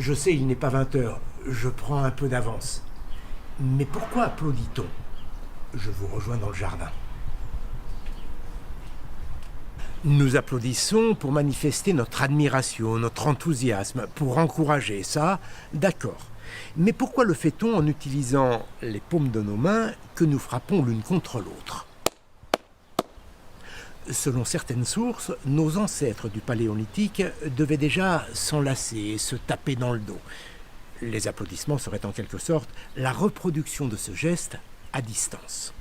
Je sais, il n'est pas 20 heures. Je prends un peu d'avance. Mais pourquoi applaudit-on? Je vous rejoins dans le jardin. Nous applaudissons pour manifester notre admiration, notre enthousiasme, pour encourager ça, d'accord. Mais pourquoi le fait-on en utilisant les paumes de nos mains que nous frappons l'une contre l'autre? Selon certaines sources, nos ancêtres du Paléolithique devaient déjà s'enlacer et se taper dans le dos. Les applaudissements seraient en quelque sorte la reproduction de ce geste à distance.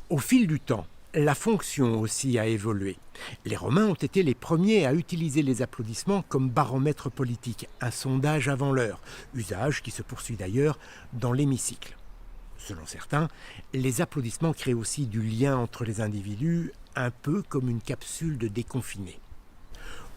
Au fil du temps, la fonction aussi a évolué. Les Romains ont été les premiers à utiliser les applaudissements comme baromètre politique, un sondage avant l'heure, usage qui se poursuit d'ailleurs dans l'hémicycle. Selon certains, les applaudissements créent aussi du lien entre les individus, un peu comme une capsule de déconfiné.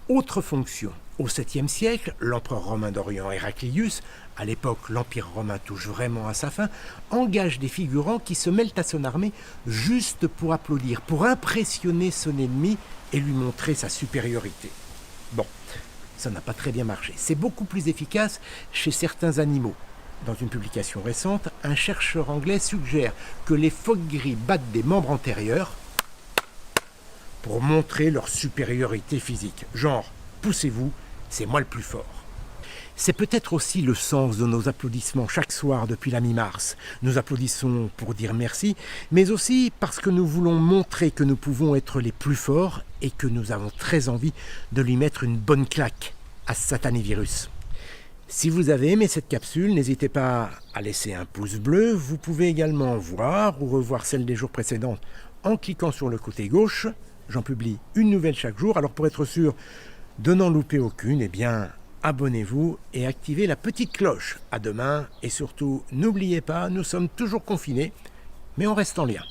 Autre fonction, au 7e siècle, l'empereur romain d'Orient Héraclius, à l'époque l'Empire romain touche vraiment à sa fin, engage des figurants qui se mêlent à son armée juste pour applaudir, pour impressionner son ennemi et lui montrer sa supériorité. Bon, ça n'a pas très bien marché. C'est beaucoup plus efficace chez certains animaux. Dans une publication récente, un chercheur anglais suggère que les phoques gris battent des membres antérieurs pour montrer leur supériorité physique. Genre, poussez-vous, c'est moi le plus fort. C'est peut-être aussi le sens de nos applaudissements chaque soir depuis la mi-mars. Nous applaudissons pour dire merci, mais aussi parce que nous voulons montrer que nous pouvons être les plus forts et que nous avons très envie de lui mettre une bonne claque à ce satané virus. Si vous avez aimé cette capsule, n'hésitez pas à laisser un pouce bleu. Vous pouvez également voir ou revoir celle des jours précédents en cliquant sur le côté gauche. J'en publie une nouvelle chaque jour, alors pour être sûr de n'en louper aucune, eh bien, abonnez-vous et activez la petite cloche. À demain et surtout, n'oubliez pas, nous sommes toujours confinés, mais on reste en lien.